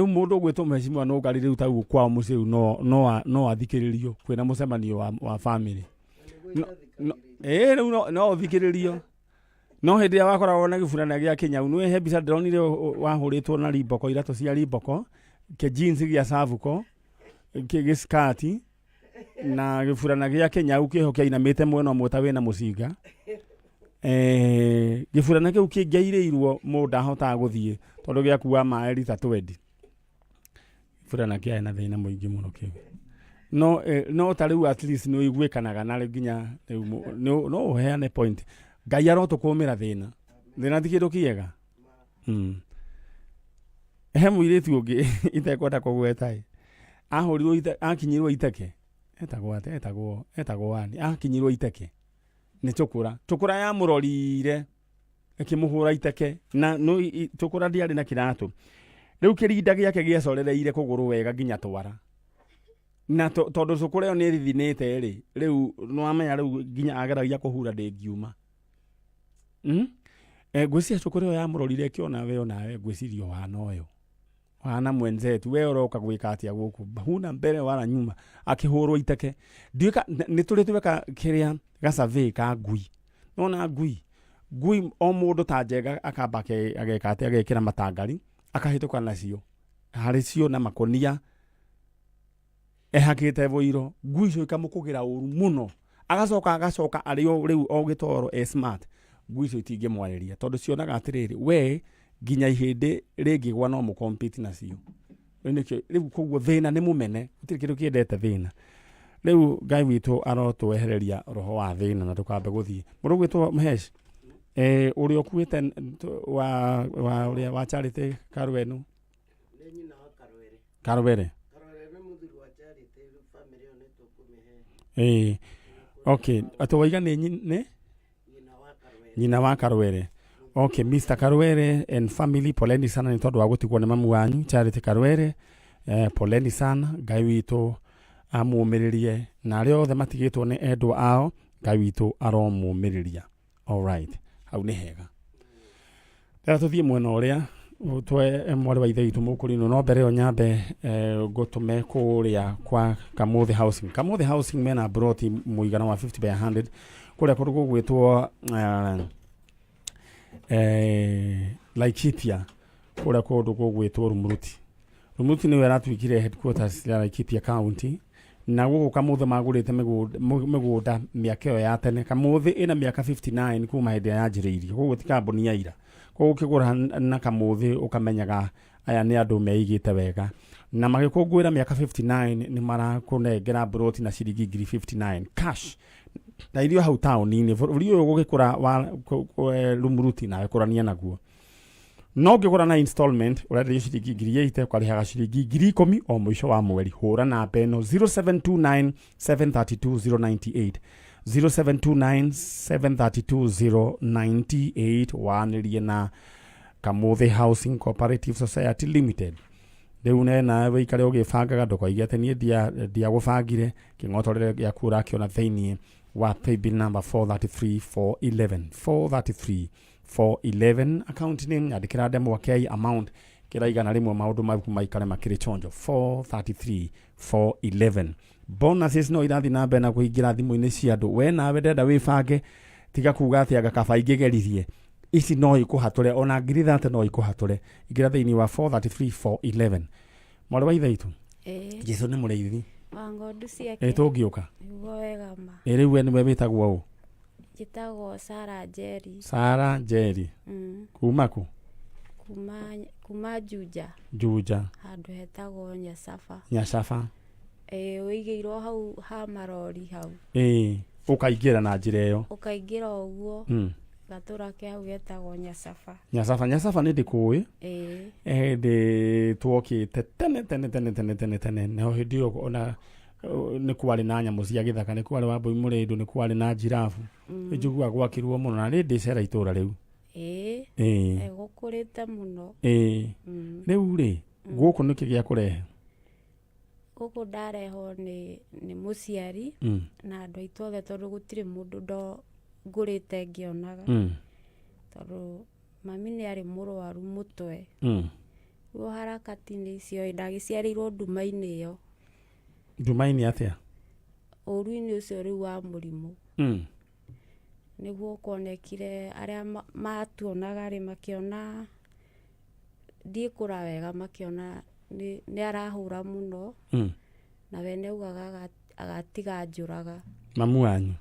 Speaker 2: mundu gwitwo mheshimiwa no ngari riu tagu kwa muciu no athikiririo kwina mucemanio wa family no thikiririo no hindi ya wakoragwo na giburana gia Kenya no he bisa ndronire wahuritwo na riboko iratu cia riboko ke jeans gia savuko ke giskati na giburana gia Kenya ukihokia inamite mwena mwota wena mucinga giburana kiu kingiairirwo mundu ahota guthie tondu gia kuwa maili 320 giburana kia na thina muingi muno kiu no tariu at least no igwikanaga na ginya no heane point Ngai arotukumira thina ti kindu kiega he muiritu ungi itekwenda kugweta ahurirwo akinyirwo iteke etagwo wani akinyirwo iteke ni chukura ya murorire akimuhura iteke na no chukura ndiari na kiratu riu kirinda giake giacorereire kuguru wega nginya twara na tondu chukura yo ni rithinite riu no amenya riu nginya ageragia kuhura ndingiuma gwiciria chukura ya murorire kiona we nawe gwicirio wana mwenzetu we uroka gwika atia guku huna mbere wala nyuma akihurwo iteke ndiuka ni turi tweka kiria gacavi ka ngui nona ngui o mundu ta njega akambake ageka atia agekira matangari akahituka nacio hari cio na makonia ehakite voiro ngui cio ikamukugira uru muno agacoka ario riu o gitoro smart ngui cio itingimwariria tondu cionaga atiriri we ginya ihindi ringigwa no mucompete nacio riu koguo thina ni mumene gutiri kindu kiendete thina riu Ngai witu arotwehereria roho wa thina na tukambe guthie mundu gwitwo Mhesh uri okuite wa Charity Karwenu
Speaker 5: ni nyina wa
Speaker 2: Karwere
Speaker 5: ni muthuri wa Charity family one tukumihe
Speaker 2: okay atowaiga ni nyina wa Karwere. Okay, Mr. Karwere and family, poleni sana ni tondu wa gutigwo ni mamu wanyu Charity Karwere. Poleni sana, Ngai witu amumiririe na aria othe matigitwo ni endwa ao, Ngai witu aromumiriria. All right, hau ni hega. Rĩrĩa tuthie mwena ũrĩa twe mwari wa ithe witũ mũkũrinũ no mbere o nyambe gũtũme kũrĩa kwa Kamuthi Housing. Kamuthi Housing mena broti mũigana wa 50 by 100 kũrĩa kũndũ gũgwĩtwo Laikipia kũrĩa kũndũ gũgwĩtwo Rumuruti. Rumuruti nĩwe aratwikire headquarters ya Laikipia County na gũkũ Kamuthi magũrĩte mĩgũnda mĩaka ĩyo ya tene. Kamuthi ĩna mĩaka 59 kuma hĩndĩ yanjĩrĩirie gũkũ ti kambuni ya ira. Koguo ũkĩgũra na Kamuthi ũkamenyaga aya nĩ andũ meigĩte wega na magĩkũngũĩra mĩaka 59 nĩ marakũnengera broti na ciringi 59 cash na irio hau taũni-inĩ. Bũrũri ũyũ gũgĩkũra wa Rumuruti nawe kũrania naguo. No ũngĩgũra na installment ũrenderio ciringi 8,000 ũkarĩhaga ciringi 10,000 o mũico wa mweri. Hũra namba ĩno 0729 732 098 0729 732 098 wanĩrie na Kamuthi Housing Cooperative Society Limited. Rĩu nawe wĩikare ũgĩbangaga ndũkoige atĩ niĩ ndiagũbangire kĩng'otorere gĩaku ũrakĩona thĩinĩ wa paybill number 434411 account name andĩkĩra ndemwa kei amount kĩraigana rĩmwe maũndũ maku maikare makĩrĩ chonjo 434411. Bonuses no irathi na mbere na kũingĩra thimũ-inĩ cia andũ. We nawe ndenda wĩbange tiga kuga atĩ anga kaba ingĩgeririe ici no ikũhatũre ona ngiri 30 no ikũhatũre. Ingĩra thĩinĩ wa 434411. Mwarĩ wa ithe itũ Jesu nĩ mũrĩithi
Speaker 6: wa ng'ondu ciake
Speaker 2: tũngĩũka
Speaker 6: nĩguo wega ma.
Speaker 2: Rĩu we nĩwe wĩtagwo ũũ?
Speaker 6: Njĩtagwo
Speaker 2: Sarah Njeri. Kuma kũ?
Speaker 6: Kuma Juja handũ hetagwo Nyacafa. Wĩigĩirwo hau ha marori hau.
Speaker 2: Ũkaingĩra na njĩra ĩyo
Speaker 6: ũkaingĩra ũguo gatũra ke hau getagwo Nyacafa
Speaker 2: nĩ ndĩkũĩ. Ndĩ tuokĩte tene no hĩndĩ ĩyo ona nĩ kwarĩ na nyamũ cia gĩthaka, nĩ kwarĩ wambũi mũrĩndũ, nĩ kwarĩ na njirabu. Njiguaga gwakĩrwo mũno na rĩndĩ cera itũra rĩu
Speaker 6: gũkũrĩte mũno.
Speaker 2: Rĩu rĩ gũkũ nĩkĩ gĩa kũrehe?
Speaker 6: Gũkũ ndarehwo nĩ mũciari na andũ aitũ othe tondũ gũtirĩ mũndũ ngũrĩte ngĩonaga tondũ mami nĩ arĩ mũrwaru mũtwe. Rĩu harakati-inĩ icio ndagĩciarĩirwo nduma-inĩ ĩyo.
Speaker 2: Nduma-inĩ atĩa?
Speaker 6: Ũru-inĩ ũcio rĩu wa mũrimũ. niguo kuonekire aria matuonaga ri makiona ndikura wega makiona ni arahura muno na we neugaga agatiga njuraga
Speaker 2: mamu wanyu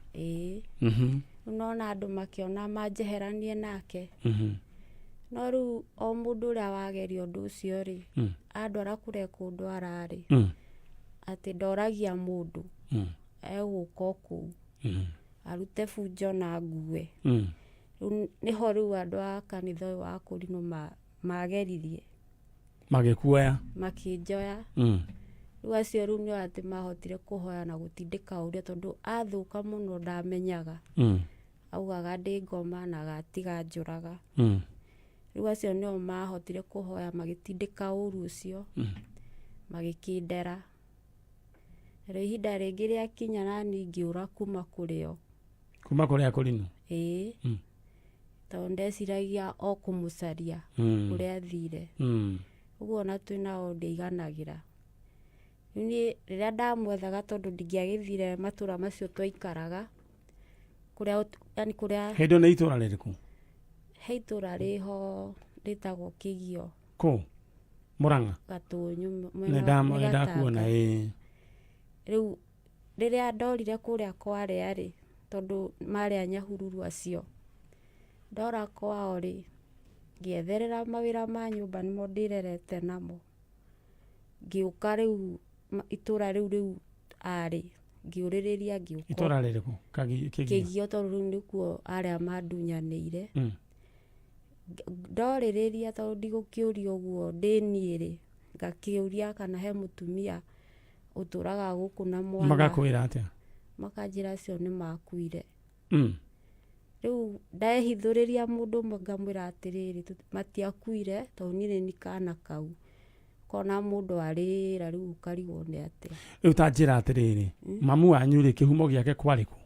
Speaker 6: nona andu makiona manjeheranie nake no riu o mundu uria wageria undu ucio ri andwara kuria kundu arari ati ndoragia mundu eguka kuu arute bunjo na ngue niho riu andu a kanitha uyu wa Kurino mageririe
Speaker 2: magikuoya
Speaker 6: makinjoya riu acio riu nio ati mahotire kuhoya na gutindika uria tondu athuka muno ndamenyaga augaga ndi ngoma na agatiga njuraga riu acio nio mahotire kuhoya magitindika uru ucio magikindera riu ihinda ringi riakinya nani ngiura kuma kurio
Speaker 2: Kurino
Speaker 6: tondu ndeciragia o kumucaria uria athire uguo ona twinao ndiganagira ni riria ndamwethaga tondu ndingiagithire matura macio twaikaraga kuria yani kuria
Speaker 2: hindo ni itura ririku
Speaker 6: he itura riho ritagwo Kigio
Speaker 2: ku Muranga
Speaker 6: Gatunyu
Speaker 2: ndakuona
Speaker 6: riu riria ndorire kuria kwaria ri tondu maria nyahururu acio ndora kwao ri ngietherera mawira ma nyumba nimo ndirerete namo ngiuka riu itura riu ari ngiuririria ngiuka
Speaker 2: itura ririku
Speaker 6: Kigio tondu riu nikuo aria mandunyanire ndoririria tondu ndigukiuria uguo ndini ri ngakiuria kana he mutumia uturaga guku na mwana
Speaker 2: magakwira atia
Speaker 6: makanjira acio ni makuire riu ndehithuriria mundu ngamwira atiriri matiakuire tondu ni nikana kau kona mundu arira riu ukarigwo ni atia
Speaker 2: riu tanjira atiriri mamu wanyu ri kihumo giake kwariku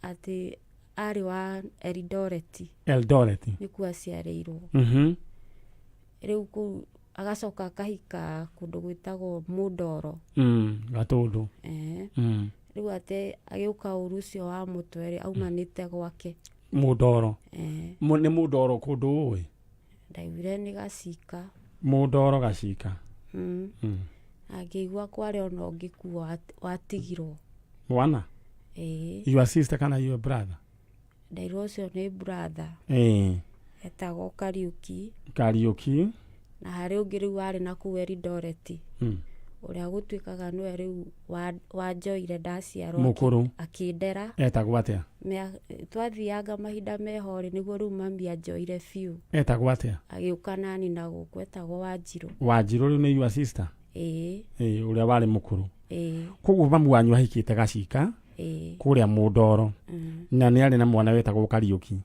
Speaker 6: ati ari wa Eldoret nikuo aciarirwo riu ku agacoka akahika kundu gwitagwo Mundoro
Speaker 2: Gatundu
Speaker 6: riu ate agiuka uru ucio wa mutwere aumanite gwake
Speaker 2: Mundoro ni Mundoro kundu ui
Speaker 6: ndaigwire ni Gacika
Speaker 2: Mundoro Gacika
Speaker 6: agigwa kwari ona ngikuo watigirwo
Speaker 2: mwana your sister kana your brother
Speaker 6: ndairwo ucio ni brother etagwo Kariuki na hari ungi riu ari na ku Eldoret uria gutwikaga niwe riu wanjoire ndaciarwo
Speaker 2: mukuru
Speaker 6: akindera
Speaker 2: etagwo atia
Speaker 6: twathianga mahinda mehori niguo riu mami anjoire fiu
Speaker 2: etagwo atia
Speaker 6: agiuka nani na guku etagwo
Speaker 2: Wanjiru riu ni your sister uria wari mukuru koguo mamu wanyu ahikite Gacika kuria Mundoro na ni ari na mwana wetagwo Kariuki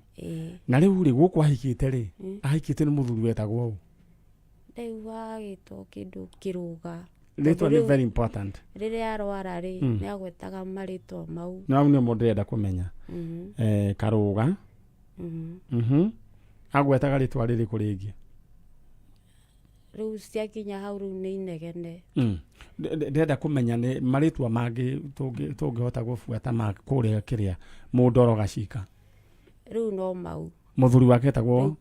Speaker 2: na riu ri guku ahikite ri ahikite ni muthuri wetagwo u
Speaker 6: riu agitwo kindu Kiruga
Speaker 2: Little is very important.
Speaker 6: Riria arwara ri ni agwetaga maritwa mau
Speaker 2: na ni mo ndenda kumenya Karuga agwetaga ritwa riri kuringi
Speaker 6: riu ciakinya hau riu ni inegene
Speaker 2: ndenda kumenya ni maritwa mangi tungihota gubuata ma kuria kiria Mundoro Gacika
Speaker 6: riu no mau
Speaker 2: muthuri wake etagwo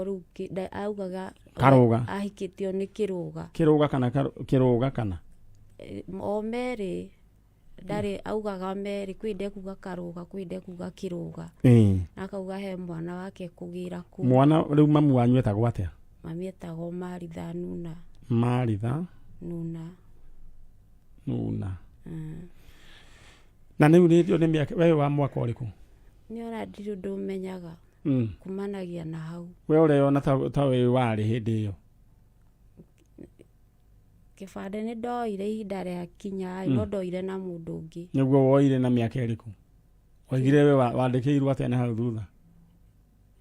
Speaker 6: riu augaga
Speaker 2: Karuga
Speaker 6: ahikitio ni Kiruga
Speaker 2: kana
Speaker 6: o meri ndari augaga meri kwinde kuga Karuga kwinde kuga Kiruga na akauga he mwana wake kugira ku
Speaker 2: mwana riu mamu wanyu etagwo atia
Speaker 6: mami etagwo Maritha
Speaker 2: Nuna na niu ni miaka wewe wa mwaka uriku
Speaker 6: ni ona ndiru ndumenyaga kumanagia na hau
Speaker 2: we ureona ta we wari hindi iyo
Speaker 6: kibande ni ndoire ihinda ria kinya no ndoire na mundu ungi
Speaker 2: niguo woire na miaka iriku oigire we wandikirwo atia na hau thutha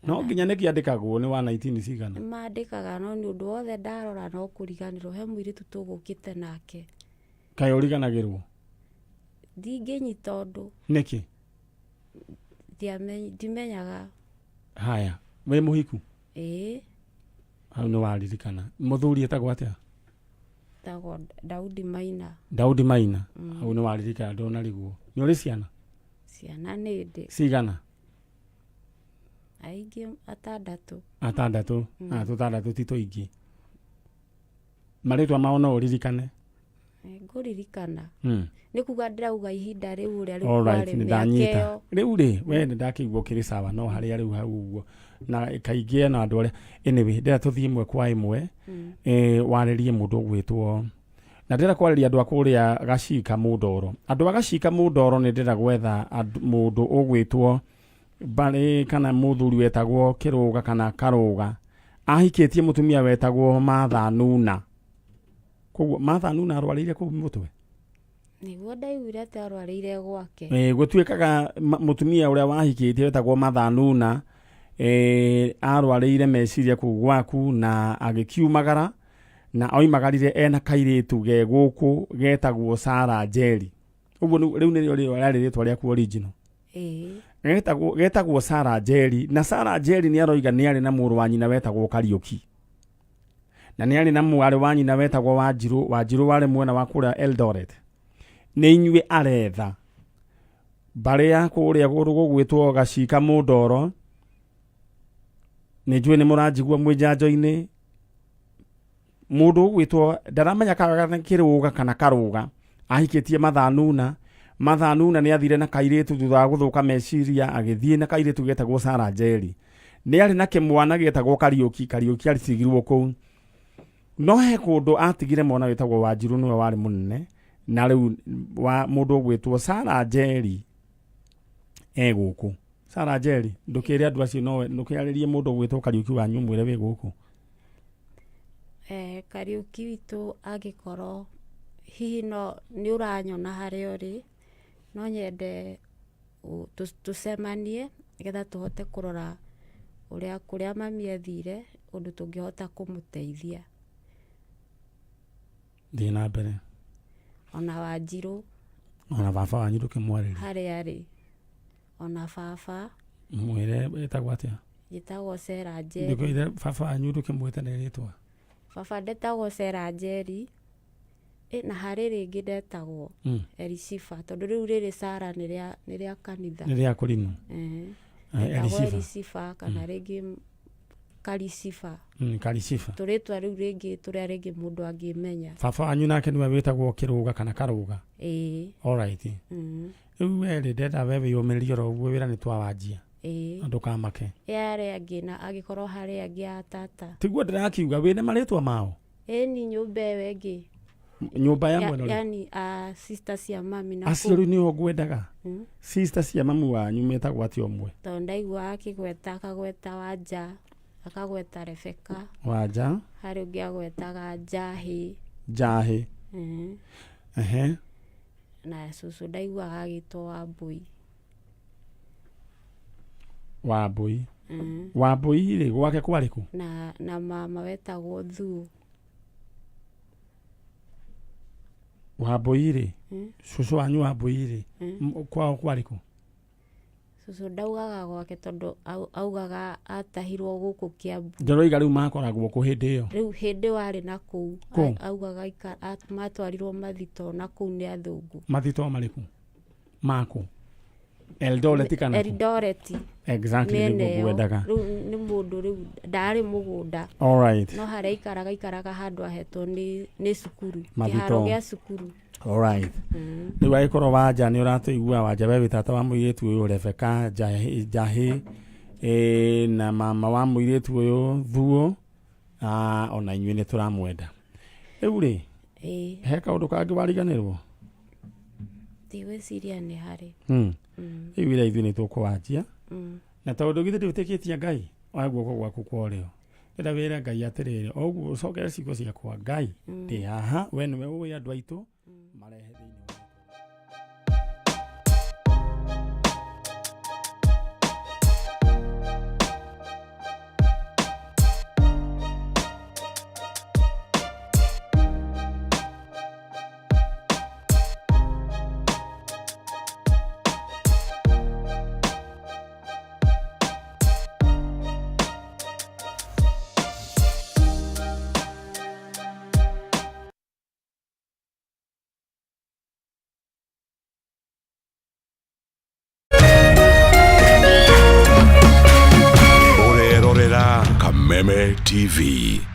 Speaker 2: no nginya nikiandikagwo ni wa 19 cigana
Speaker 6: mandikaga no ni undu wothe ndarora no kuriganirwo he muiritu tugukite nake
Speaker 2: kai uriganagirwo
Speaker 6: ndinginyita undu
Speaker 2: niki
Speaker 6: ndimenyaga
Speaker 2: haya we muhiku hau ni waririkana muthuri etagwo atia
Speaker 6: tagwo Daudi Maina
Speaker 2: hau ni waririkana ndona riguo ni uri ciana
Speaker 6: ciana nä ndä
Speaker 2: cigana
Speaker 6: aingä 6
Speaker 2: 6 6 ti tũingĩ marĩtwa mao no ũririkane
Speaker 6: ngå ririkana nä kuga ndä rauga ihinda rä u å rä a rä
Speaker 2: Alright,
Speaker 6: kwarä
Speaker 2: nĩ
Speaker 6: mä
Speaker 2: ndanyita rĩu rĩ we nĩ ndakĩigua kĩrĩ sawa no harĩa rĩu hau ũguo na kaingĩ na andũ arĩa anyway ndĩra tũthiĩ ĩmwe kwa ĩmwe warĩrie mũndũ ũgwĩtwo na ndĩra kwarĩria andũ a kũrĩa Gacika Mũndoro andũ a Gacika Mũndoro nĩ ndĩra gwetha mũndũ ũgwĩtwo barĩ kana mũthuri wetagwo Kĩrũga kana Karũga ahikĩtie mũtumia wetagwo Martha Nuna koguo Martha Nuna arwarĩire kũu mũtwe
Speaker 6: nĩguo ndaiguire atĩ arwarĩire gwake
Speaker 2: gũtuĩkaga mũtumia ũrĩa wahikĩtie wetagwo Martha Nuna arwarĩire meciria kũu gwaku na agĩkiumagara na oimagarire ena kairĩtu ge gũkũ getagwo Sarah Njeri ũguo rĩu nĩrĩo rĩarĩ rĩtwa rĩaku original getagwo Sarah Njeri na Sarah Njeri nĩ aroiga nĩ arĩ na mũrũ wa nyina wetagwo Kariũki na nĩ arĩ na mwarĩ wa nyina wetagwo Wanjirũ warĩ mwena wa kũrĩa Eldoret nĩ inyuĩ aretha barĩ ya kũrĩa gũgwĩtwo Gacika Mũndoro nĩ njũĩ nĩ mũranjigua mwĩ njanjo-inĩ mũndũ ũgwĩtwo ndaramenya kana Kĩrũga kana Karũga ahikĩtie Martha Nuna nĩ athire na kairĩtu thutha wa gũthũka meciria agĩthiĩ na kairĩtu getagwo Sarah Njeri nĩ arĩ na kĩmwana getagwo Kariũki arĩtigirwo kũu no he kũndũ atigire mwana wetagwo Wanjirũ nĩwe warĩ mũnene na rĩu mũndũ ũgwĩtwo Sarah Njeri gũkũ Sarah Njeri ndũkĩre andũ acio no ndũkĩarĩrie mũndũ ũgwĩtwo Kariũki wanyu mwĩre wĩ gũkũ
Speaker 6: Kariũki witũ angĩkorwo hihi no nĩ ũranyona harĩa ũrĩ no nyende tũcemanie nĩgetha tũhote kũrora kũrĩa mami ethire ũndũ tũngĩhota kũmũteithia
Speaker 2: thiĩ na mbere
Speaker 6: ona Wanjirũ
Speaker 2: ona baba wanyu ndũkĩmwarĩria
Speaker 6: harĩa arĩ ona baba
Speaker 2: mwĩre etagwo atĩa
Speaker 6: gĩtagwo Sarah Njeri
Speaker 2: ndũkĩire baba wanyu ndũkĩmwĩta nĩ rĩtwa
Speaker 6: baba ndetagwo Sarah Njeri na harĩ rĩngĩ ndetagwo Elisifa tondũ rĩu rĩrĩ Sarah nĩ rĩa kanitha
Speaker 2: nĩ rĩa kũrinũ
Speaker 6: Elisifa kana rĩngĩ Karisifa tũrĩtwa rĩu rĩngĩ tũrĩa rĩngĩ mũndũ angĩmenya
Speaker 2: baba wanyu nake nĩwe wĩtagwo Kĩrũga kana Karũga alright rĩu werĩ ndenda we wĩyũmĩrĩrie oro ũguo wĩra nĩ twawanjia ndũkamake
Speaker 6: yarĩ angĩ na agĩkorwo harĩ angĩ a tata
Speaker 2: tiguo ndĩrakiuga wĩna marĩtwa mao
Speaker 6: ni nyũmba ĩyo ĩngĩ
Speaker 2: nyũmba ya mwena
Speaker 6: yani sister cia mami na
Speaker 2: acio rĩu nĩho ngwendaga sister cia mamu wanyu metagwo atĩ omwe
Speaker 6: tondũ ndaigua akĩgweta akagweta Wanja akagweta Rebeka
Speaker 2: Wanja
Speaker 6: harĩ ũngĩ agwetaga
Speaker 2: Njahĩ
Speaker 6: na cũcũ ndaiguaga agĩtwo
Speaker 2: Wambũi Wambũi rĩ gwake kwarĩ kũ
Speaker 6: na mama wetagwo Thuo
Speaker 2: Wambũi rĩ cũcũ wanyu Wambũi rĩ kwao kwarĩ kũ
Speaker 6: cũcũ ndaugaga gwake tondũ augaga atahirwo gũkũ Kiambu
Speaker 2: ndĩroiga rĩu makoragwo kũ hĩndĩ ĩyo
Speaker 6: rĩu hĩndĩ warĩ na kũu augaga matwarirwo mathito na kũu nĩ athũngũ
Speaker 2: mathito marĩkũ makũ Eldoret kana
Speaker 6: Eldoret
Speaker 2: exactly nĩguo ngwendaga
Speaker 6: rĩu nĩ mũndũ rĩu ndarĩ mũgũnda
Speaker 2: alright
Speaker 6: no harĩa ikaraga handũ ahetwo nĩ cukuru kĩharo gĩa cukuru
Speaker 2: alright rĩu agĩkorwo Wanja nĩ ũratũigua Wanja we wĩ tata wa mũirĩtu ũyũ Rebeka Njahĩ na mama wa mũirĩtu ũyũ Thuo ona inyuĩ nĩ tũramwenda rĩu rĩ he kaũndũ kangĩ wariganĩrwo
Speaker 6: ndigwĩciria nĩ harĩ
Speaker 2: rĩu wĩra ithuĩ nĩ tũkũwanjia na tondũ githĩ ndĩwĩtĩkĩtie Ngai wa guoko gwaku kwa ũrĩo ĩra wĩra Ngai atĩrĩrĩ oguo ũcokere ciugo ciakwa Ngai ndĩ haha we nĩwe ũĩ andũ aitũ marehe thĩinĩ
Speaker 7: TV.